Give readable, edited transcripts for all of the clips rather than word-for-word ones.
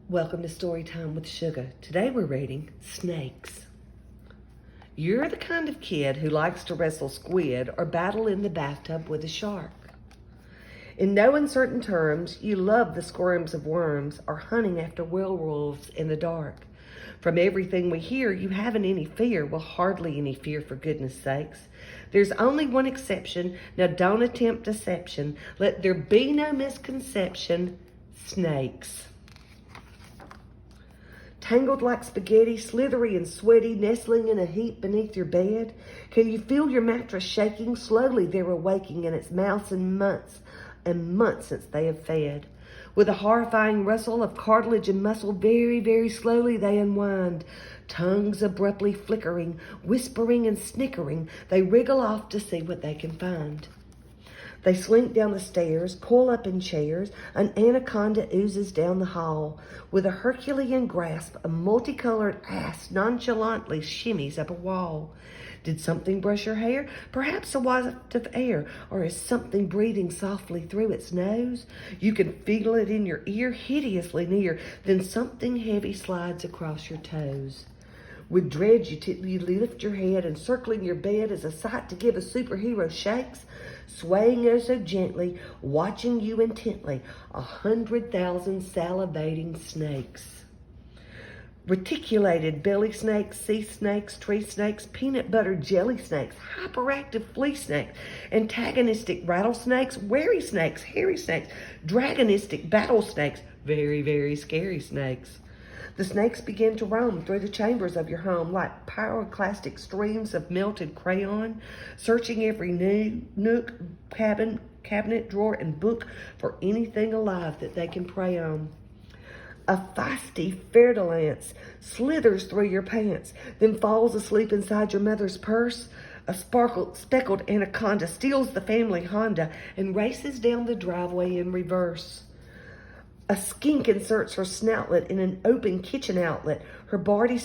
Welcome to Storytime with Sugar. Today we're reading Snakes. You're the kind of kid who likes to wrestle squid or battle in the bathtub with a shark. In no uncertain terms, you love the squirms of worms or hunting after werewolves in the dark. From everything we hear, you haven't any fear. Well, hardly any fear, for goodness sakes. There's only one exception. Now don't attempt deception. Let there be no misconception. Snakes. Tangled like spaghetti, slithery and sweaty, nestling in a heap beneath your bed. Can you feel your mattress shaking? Slowly they're awaking, and it's months and months since they have fed. With a horrifying rustle of cartilage and muscle, very, very slowly they unwind. Tongues abruptly flickering, whispering and snickering, they wriggle off to see what they can find. They slink down the stairs, coil up in chairs. An anaconda oozes down the hall. With a Herculean grasp, a multicolored ass nonchalantly shimmies up a wall. Did something brush your hair? Perhaps a waft of air, or is something breathing softly through its nose? You can feel it in your ear, hideously near. Then something heavy slides across your toes. With dread, you lift your head, and circling your bed is a sight to give a superhero shakes, swaying oh so gently, watching you intently, 100,000 salivating snakes. Reticulated belly snakes, sea snakes, tree snakes, peanut butter jelly snakes, hyperactive flea snakes, antagonistic rattlesnakes, wary snakes, hairy snakes, dragonistic battle snakes, very, very scary snakes. The snakes begin to roam through the chambers of your home like pyroclastic streams of melted crayon, searching every nook, cabinet, drawer, and book for anything alive that they can prey on. A feisty fer-de-lance slithers through your pants, then falls asleep inside your mother's purse. A speckled anaconda steals the family Honda and races down the driveway in reverse. A skink inserts her snoutlet in an open kitchen outlet. Her body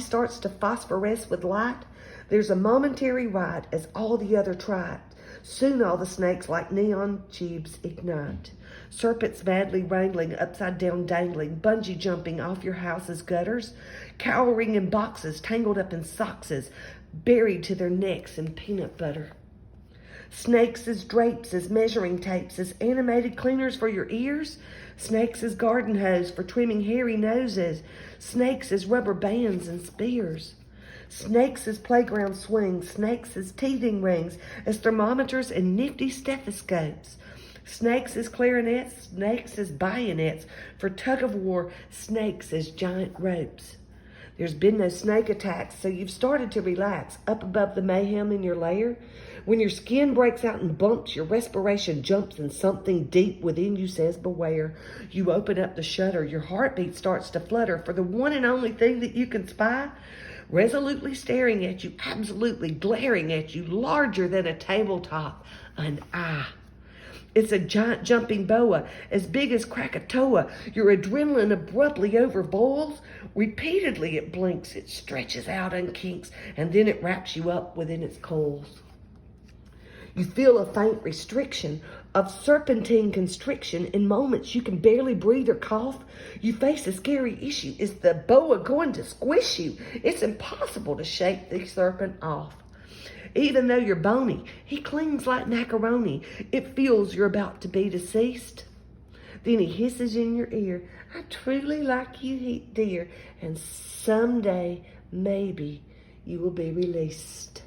starts to phosphoresce with light. There's a momentary riot as all the other try it. Soon all the snakes like neon tubes ignite. Serpents madly wrangling, upside down dangling, bungee jumping off your house's gutters, cowering in boxes, tangled up in sockses, buried to their necks in peanut butter. Snakes as drapes, as measuring tapes, as animated cleaners for your ears. Snakes as garden hose for trimming hairy noses. Snakes as rubber bands and spears. Snakes as playground swings. Snakes as teething rings, as thermometers and nifty stethoscopes. Snakes as clarinets. Snakes as bayonets for tug of war. Snakes as giant ropes. There's been no snake attacks, so you've started to relax up above the mayhem in your lair. When your skin breaks out in bumps, your respiration jumps, and something deep within you says, beware. You open up the shutter, your heartbeat starts to flutter, for the one and only thing that you can spy, resolutely staring at you, absolutely glaring at you, larger than a tabletop, an eye. It's a giant jumping boa, as big as Krakatoa. Your adrenaline abruptly overboils. Repeatedly it blinks, it stretches out and kinks, and then it wraps you up within its coils. You feel a faint restriction of serpentine constriction. In moments you can barely breathe or cough. You face a scary issue. Is the boa going to squish you? It's impossible to shake the serpent off. Even though you're bony, he clings like macaroni. It feels you're about to be deceased. Then he hisses in your ear, I truly like you, dear, and someday, maybe, you will be released.